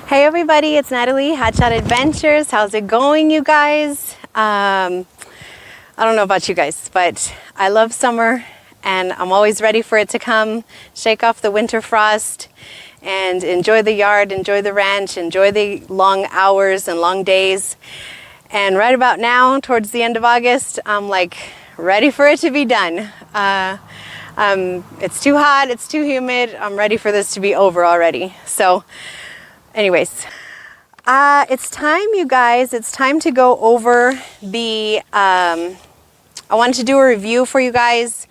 Hey everybody, it's Natalie, Hotshot Adventures. How's it going, you guys? I don't know about you guys, but I love summer and I'm always ready for it to come, shake off the winter frost and enjoy the yard, enjoy the ranch, enjoy the long hours and long days. And right about now, towards the end of August, I'm like ready for it to be done. It's too hot, it's too humid. I'm ready for this to be over already. So anyways, it's time, you guys. It's time to go over the, I wanted to do a review for you guys.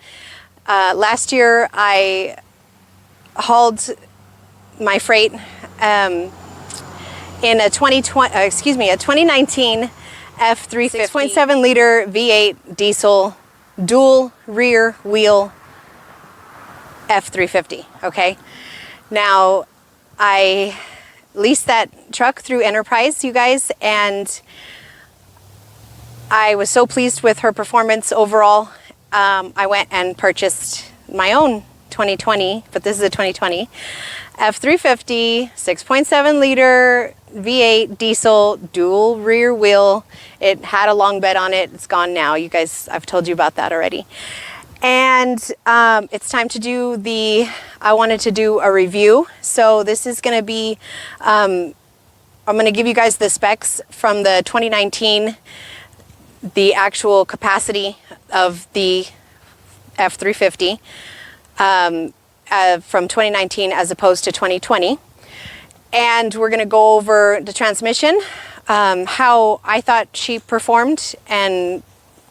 Last year, I hauled my freight in a 2019 F350 6.7 liter V8 diesel dual rear wheel F350, okay? Now, I leased that truck through Enterprise, you guys, and I was so pleased with her performance overall. I went and purchased my own 2020, but this is a 2020 F350 6.7 liter V8 diesel dual rear wheel. It had a long bed on it. It's gone now, you guys. I've told you about that already. And it's time to do I wanted to do a review. So this is going to be, I'm going to give you guys the specs from the 2019, the actual capacity of the F350 from 2019 as opposed to 2020. And we're going to go over the transmission, how I thought she performed, and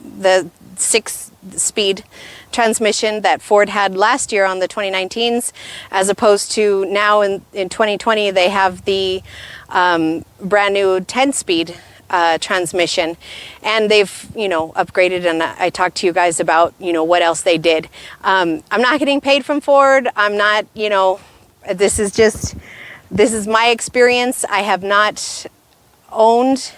the 6-speed transmission that Ford had last year on the 2019s, as opposed to now in 2020 they have the brand new 10-speed transmission, and they've upgraded, and I talked to you guys about what else they did. I'm not getting paid from Ford. I'm not, this is my experience. I have not owned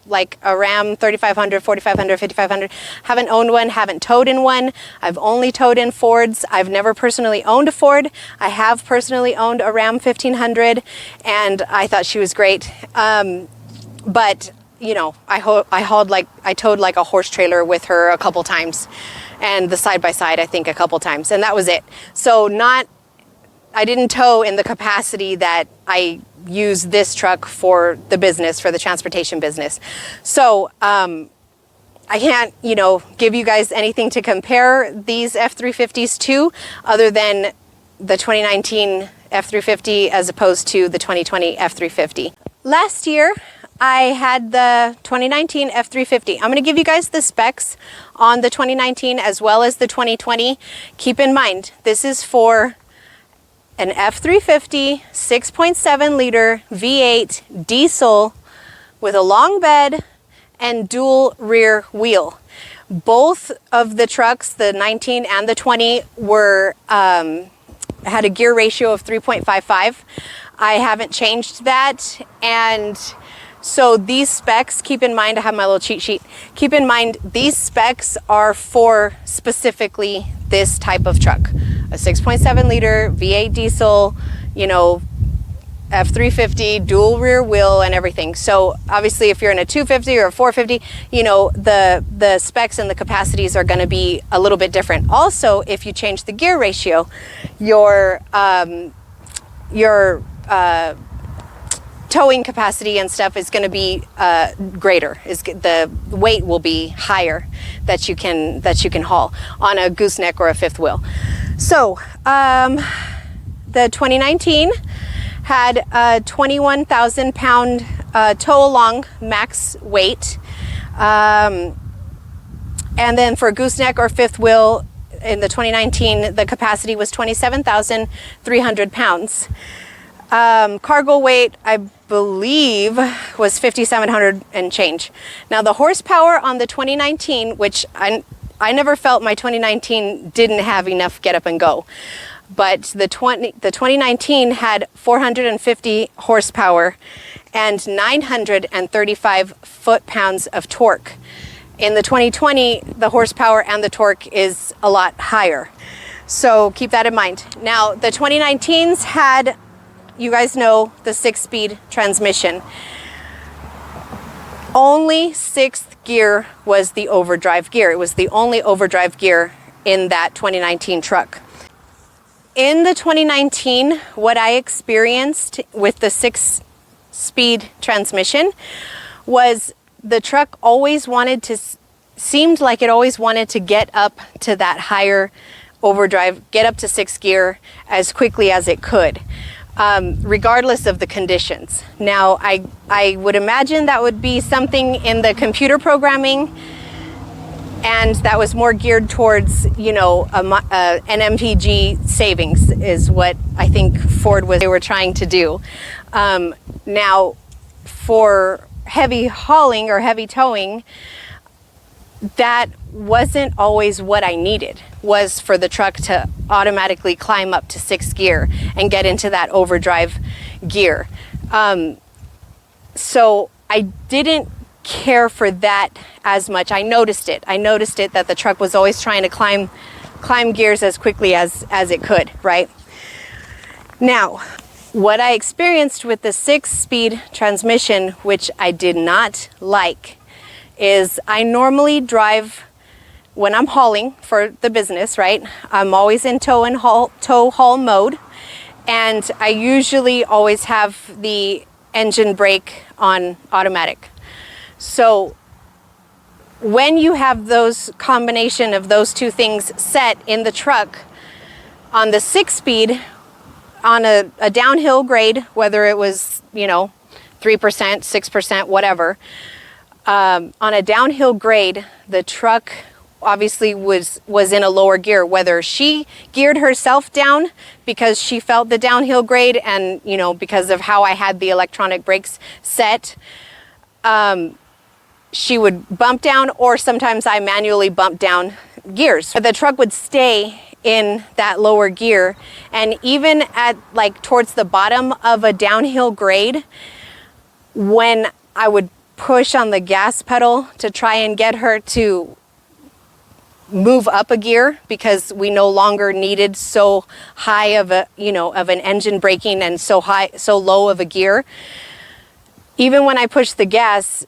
like a Ram 3500, 4500, 5500. Haven't owned one, haven't towed in one. I've only towed in Fords. I've never personally owned a Ford. I have personally owned a Ram 1500, and I thought she was great. But I towed like a horse trailer with her a couple times, and the side-by-side I think a couple times, and that was it. So I didn't tow in the capacity that I use this truck for the business, for the transportation business. So I can't, give you guys anything to compare these F350s to, other than the 2019 F350 as opposed to the 2020 F350. Last year, I had the 2019 F350. I'm going to give you guys the specs on the 2019 as well as the 2020. Keep in mind, this is for an F350 6.7 liter V8 diesel with a long bed and dual rear wheel. Both of the trucks, the 19 and the 20, were had a gear ratio of 3.55. I haven't changed that, and so these specs, keep in mind, I have my little cheat sheet. Keep in mind, these specs are for specifically this type of truck. A 6.7 liter V8 diesel, F350, dual rear wheel and everything. So obviously if you're in a 250 or a 450, the specs and the capacities are gonna be a little bit different. Also, if you change the gear ratio, your towing capacity and stuff is going to be greater. The weight will be higher that you can haul on a gooseneck or a fifth wheel. So the 2019 had a 21,000 pound tow along max weight, and then for a gooseneck or fifth wheel in the 2019 the capacity was 27,300 pounds. Cargo weight, I believe, was 5,700 and change. Now the horsepower on the 2019, which I never felt my 2019 didn't have enough get up and go, but the 2019 had 450 horsepower and 935 foot-pounds of torque. In the 2020, the horsepower and the torque is a lot higher. So keep that in mind. Now the 2019s had you guys know the 6-speed transmission. Only 6th gear was the overdrive gear. It was the only overdrive gear in that 2019 truck. In the 2019, what I experienced with the 6-speed transmission was the truck always seemed like it always wanted to get up to that higher overdrive, get up to 6th gear as quickly as it could. Regardless of the conditions. Now, I would imagine that would be something in the computer programming, and that was more geared towards, you know, an MPG savings is what I think they were trying to do. Now, for heavy hauling or heavy towing, that wasn't always what I needed, was for the truck to automatically climb up to 6th gear and get into that overdrive gear. So I didn't care for that as much. I noticed it that the truck was always trying to climb gears as quickly as it could, right? Now, what I experienced with the 6-speed transmission, which I did not like, is I normally drive when I'm hauling for the business, right? I'm always in tow haul mode, and I usually always have the engine brake on automatic. So when you have those combination of those two things set in the truck, on the 6-speed, on a downhill grade, whether it was, you know, 3%, 6%, whatever, on a downhill grade, the truck obviously was in a lower gear, whether she geared herself down because she felt the downhill grade and, you know, because of how I had the electronic brakes set, she would bump down, or sometimes I manually bump down gears. The truck would stay in that lower gear, and even at like towards the bottom of a downhill grade, when I would push on the gas pedal to try and get her to move up a gear, because we no longer needed so high of a, you know, of an engine braking and so low of a gear. Even when I pushed the gas,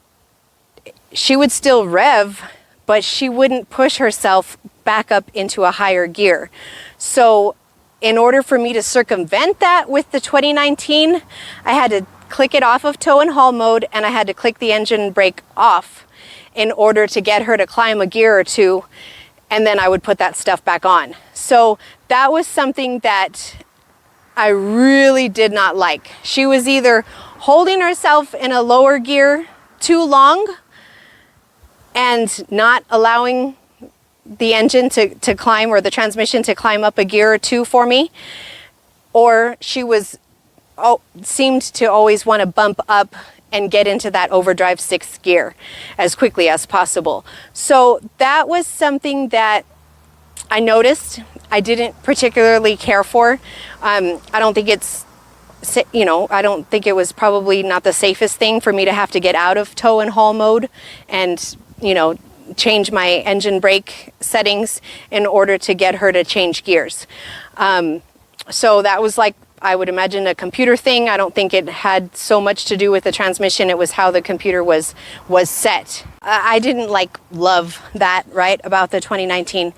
she would still rev, but she wouldn't push herself back up into a higher gear. So in order for me to circumvent that with the 2019, I had to click it off of tow and haul mode, and I had to click the engine brake off in order to get her to climb a gear or two, and then I would put that stuff back on. So that was something that I really did not like. She was either holding herself in a lower gear too long and not allowing the engine to climb, or the transmission to climb up a gear or two for me, or she seemed to always want to bump up and get into that overdrive 6th gear as quickly as possible. So that was something that I noticed I didn't particularly care for. I don't think I don't think it was probably not the safest thing for me to have to get out of tow and haul mode and, you know, change my engine brake settings in order to get her to change gears. So that was, like, I would imagine, a computer thing. I don't think it had so much to do with the transmission. It was how the computer was set. I didn't love that, right, about the 2019.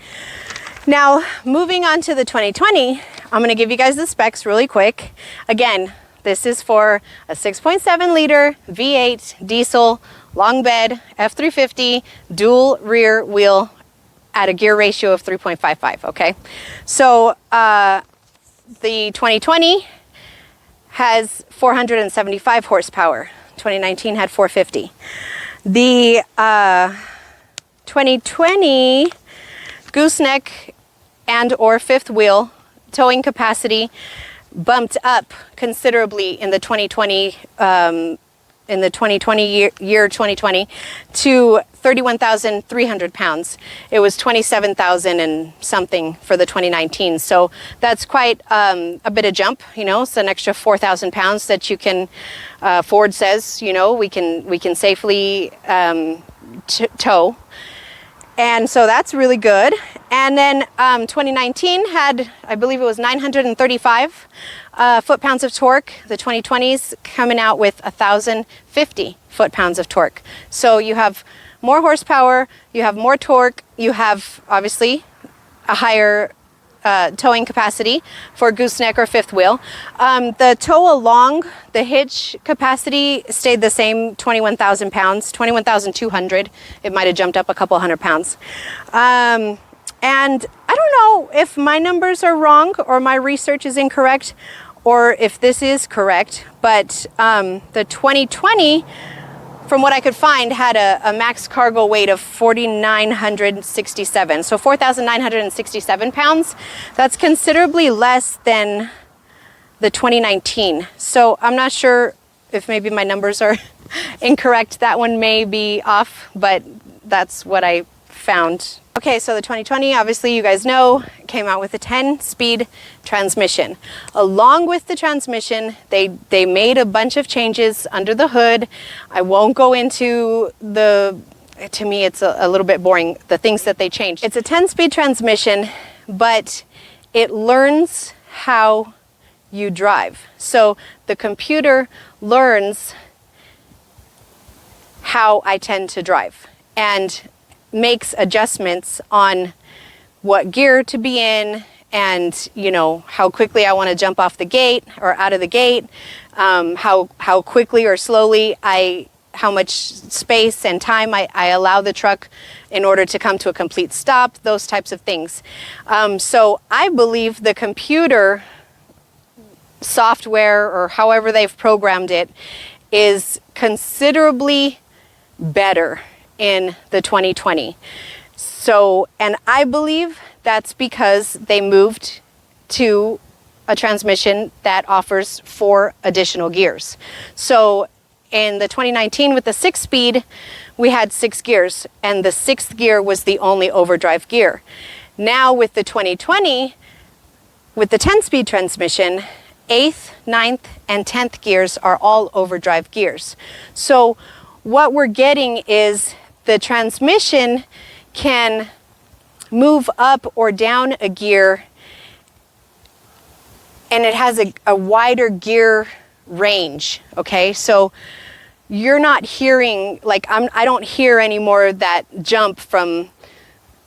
Now, moving on to the 2020, I'm going to give you guys the specs really quick. Again, this is for a 6.7 liter V8 diesel long bed F350 dual rear wheel at a gear ratio of 3.55, okay? So the 2020 has 475 horsepower. 2019 had 450. The 2020 gooseneck and or fifth wheel towing capacity bumped up considerably in the 2020 year 2020 to 31,300 pounds. It was 27,000 and something for the 2019. So that's quite a bit of jump, you know. It's an extra 4,000 pounds that you can, Ford says, you know, we can safely tow. And so that's really good. And then 2019 had, I believe it was 935 foot-pounds of torque. The 2020s coming out with 1,050 foot-pounds of torque. So you have more horsepower, you have more torque, you have obviously a higher towing capacity for gooseneck or fifth wheel. The tow along, the hitch capacity stayed the same, 21,000 pounds, 21,200. It might have jumped up a couple hundred pounds. And I don't know if my numbers are wrong or my research is incorrect or if this is correct, but the 2020, from what I could find, had a max cargo weight of 4,967. So 4,967 pounds. That's considerably less than the 2019. So I'm not sure if maybe my numbers are incorrect. That one may be off, but that's what I found. Okay, so the 2020, obviously you guys know, came out with a 10-speed transmission. Along with the transmission, they made a bunch of changes under the hood. I won't go into to me it's a little bit boring, the things that they changed. It's a 10-speed transmission, but it learns how you drive. So the computer learns how I tend to drive and makes adjustments on what gear to be in and, you know, how quickly I want to jump off the gate or out of the gate, how quickly or slowly how much space and time I allow the truck in order to come to a complete stop, those types of things. So I believe the computer software, or however they've programmed it, is considerably better in the 2020. So, and I believe that's because they moved to a transmission that offers 4 additional gears. So in the 2019 with the 6-speed, we had 6 gears, and the 6th gear was the only overdrive gear. Now with the 2020, with the 10-speed transmission, 8th, 9th, and 10th gears are all overdrive gears. So what we're getting is the transmission can move up or down a gear, and it has a wider gear range, okay? So you're not hearing, like I don't hear anymore that jump from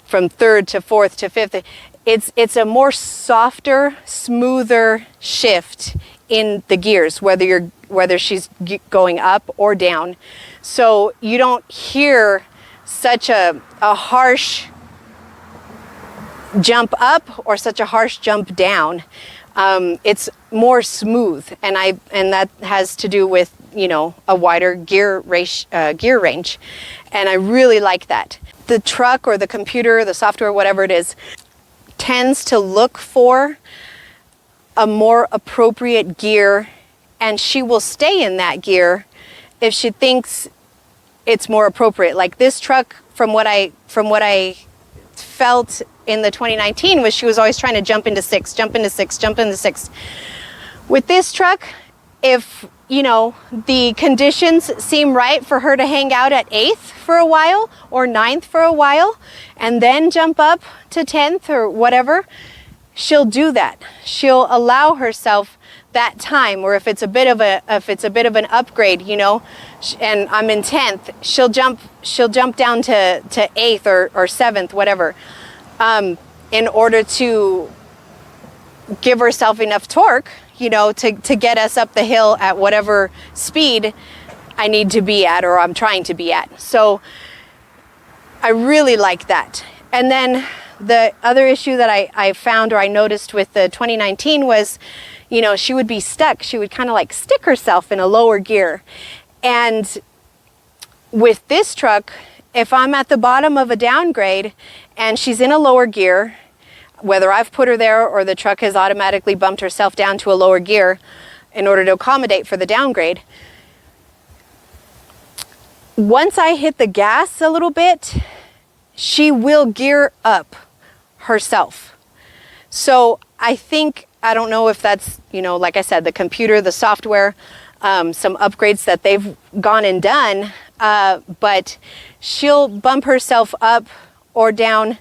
3rd to 4th to 5th. It's a more softer, smoother shift in the gears, whether she's going up or down. So you don't hear such a harsh jump up or such a harsh jump down. It's more smooth, and that has to do with, you know, a wider gear range, and I really like that. The truck or the computer, the software, whatever it is, tends to look for a more appropriate gear, and she will stay in that gear if she thinks it's more appropriate. Like this truck, from what I felt in the 2019, was she was always trying to jump into 6, jump into 6, jump into 6. With this truck, if, you know, the conditions seem right for her to hang out at 8th for a while or 9th for a while and then jump up to 10th or whatever, she'll do that. She'll allow herself that time. Or if it's a bit of an upgrade, you know, and I'm in 10th, she'll jump down to 8th or 7th, whatever, in order to give herself enough torque, you know, to get us up the hill at whatever speed I need to be at, or I'm trying to be at. So I really like that. And then the other issue that I found, or I noticed with the 2019, was, you know, she would be stuck. She would kind of like stick herself in a lower gear. And with this truck, if I'm at the bottom of a downgrade and she's in a lower gear, whether I've put her there or the truck has automatically bumped herself down to a lower gear in order to accommodate for the downgrade, once I hit the gas a little bit, she will gear up herself. So I think, I don't know if that's, you know, like I said, the computer, the software, some upgrades that they've gone and done, but she'll bump herself up or down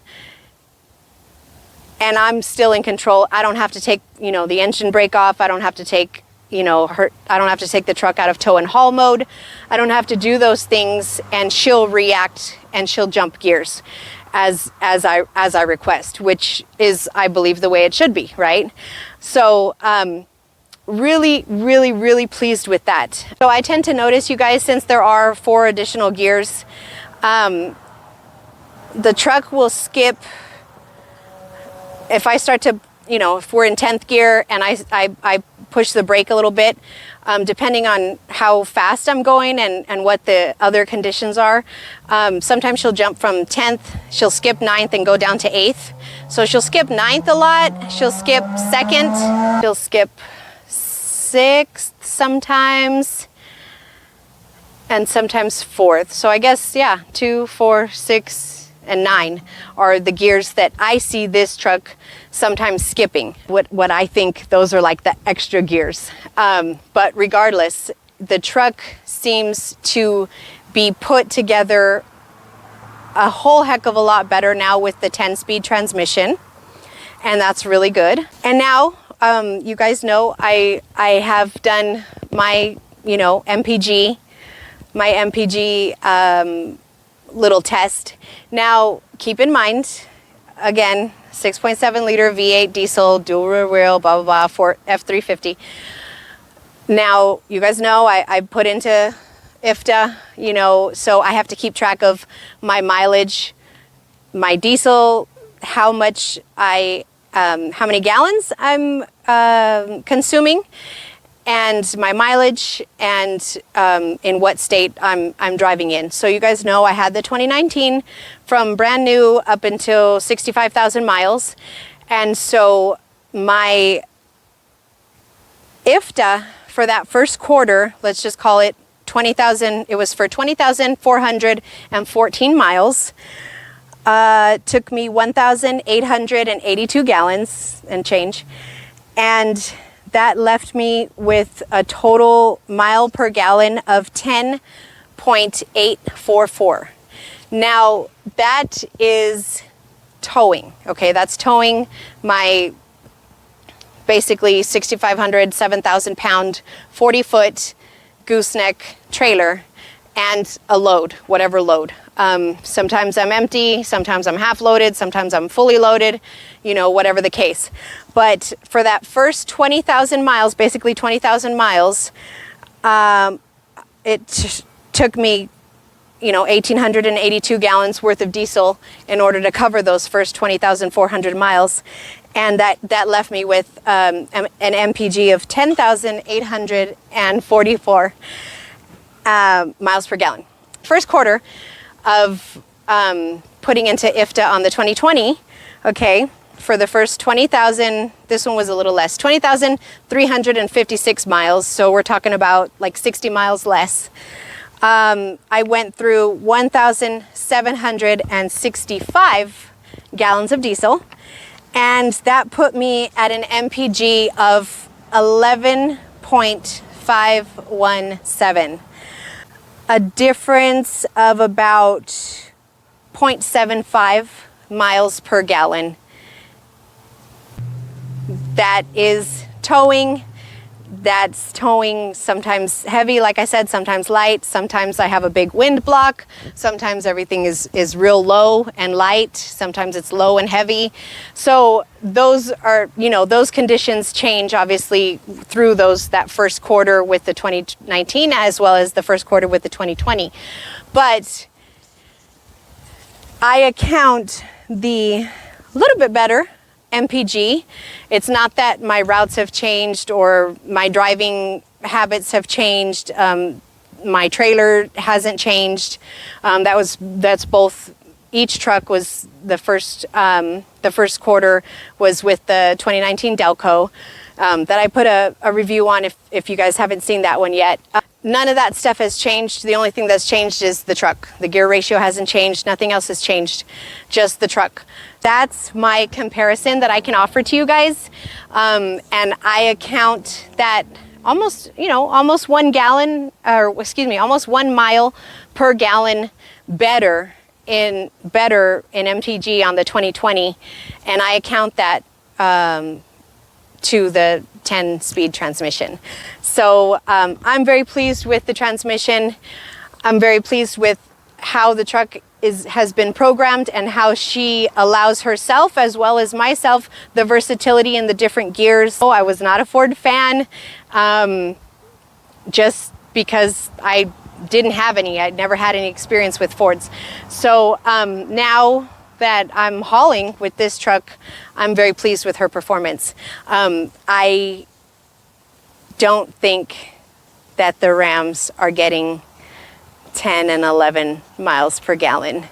and I'm still in control. I don't have to take, you know, the engine brake off. I don't have to take, you know, I don't have to take the truck out of tow and haul mode. I don't have to do those things, and she'll react and she'll jump gears as I request, which is, I believe, the way it should be, right? So really, really, really pleased with that. So I tend to notice, you guys, since there are 4 additional gears, the truck will skip. If I start to, you know, if we're in 10th gear and I push the brake a little bit, depending on how fast I'm going and what the other conditions are, sometimes she'll jump from 10th, she'll skip 9th and go down to 8th. So she'll skip 9th a lot, she'll skip 2nd, she'll skip 6th sometimes, and sometimes 4th. So I guess, yeah, 2, 4, 6, and 9 are the gears that I see this truck sometimes skipping. What I think those are like the extra gears. But regardless, the truck seems to be put together a whole heck of a lot better now with the 10-speed transmission, and that's really good. And now, you guys know I have done my, you know, MPG little test. Now, keep in mind, again, 6.7 liter V8 diesel, dual rear wheel, blah, blah, blah, for F350. Now, you guys know I put into IFTA, you know, so I have to keep track of my mileage, my diesel, how much how many gallons I'm consuming, and my mileage, and in what state I'm driving in. So you guys know I had the 2019 from brand new up until 65,000 miles. And so my IFTA for that first quarter, let's just call it 20,000, it was for 20,414 miles. Took me 1,882 gallons and change. And that left me with a total mile per gallon of 10.844. Now, that is towing, okay? That's towing my basically 6,500, 7,000 pound, 40-foot gooseneck trailer and a load, whatever load. Sometimes I'm empty, sometimes I'm half loaded, sometimes I'm fully loaded, you know, whatever the case. But for that first 20,000 miles, basically 20,000 miles, it took me, you know, 1,882 gallons worth of diesel in order to cover those first 20,400 miles. And that left me with an MPG of 10,844 miles per gallon. First quarter of putting into IFTA on the 2020, okay, for the first 20,000, this one was a little less, 20,356 miles, so we're talking about like 60 miles less. I went through 1,765 gallons of diesel, and that put me at an MPG of 11.517. A difference of about 0.75 miles per gallon. That is towing. That's towing sometimes heavy, like I said, sometimes light. Sometimes I have a big wind block. Sometimes everything is real low and light. Sometimes it's low and heavy. So those are, you know, those conditions change obviously through that first quarter with the 2019 as well as the first quarter with the 2020. But I account the little bit better MPG. It's not that my routes have changed or my driving habits have changed. My trailer hasn't changed. That's both. Each truck was the first quarter was with the 2019 Delco that I put a review on if you guys haven't seen that one yet. None of that stuff has changed. The only thing that's changed is the truck. The gear ratio hasn't changed. Nothing else has changed, just the truck. That's my comparison that I can offer to you guys. And I account that almost 1 mile per gallon better in better in MPG on the 2020, and I account that to the 10-speed transmission. So I'm very pleased with the transmission. I'm very pleased with how the truck has been programmed and how she allows herself as well as myself the versatility in the different gears. Oh, I was not a Ford fan just because I didn't have any. I'd never had any experience with Fords. So now that I'm hauling with this truck, I'm very pleased with her performance. I don't think that the Rams are getting 10 and 11 miles per gallon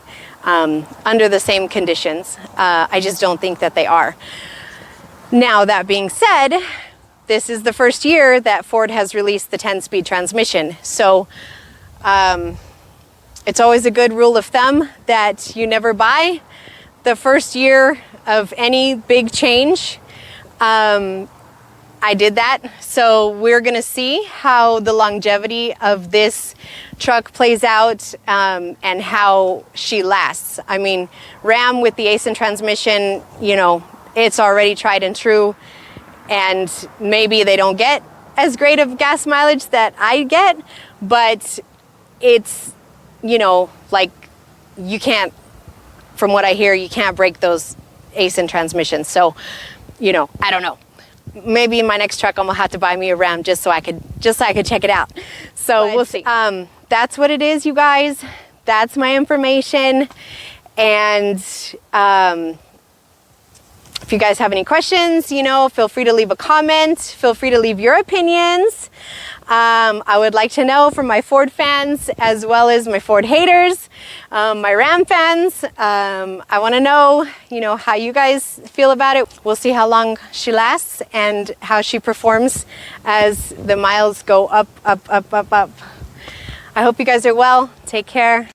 under the same conditions. I just don't think that they are. Now, that being said, this is the first year that Ford has released the 10-speed transmission. So it's always a good rule of thumb that you never buy the first year of any big change. I did that. So we're gonna see how the longevity of this truck plays out and how she lasts. I mean, Ram with the Aisin transmission, you know, it's already tried and true, and maybe they don't get as great of gas mileage that I get, but it's, you know, like you can't, from what I hear, you can't break those Aisin transmissions. So, you know, I don't know. Maybe in my next truck I'm gonna have to buy me a Ram just so I could check it out. So we'll see. That's what it is, you guys. That's my information. And if you guys have any questions, you know, feel free to leave a comment. Feel free to leave your opinions. I would like to know from my Ford fans as well as my Ford haters, my Ram fans. I want to know, you know, how you guys feel about it. We'll see how long she lasts and how she performs as the miles go up, up, up, up, up. I hope you guys are well. Take care.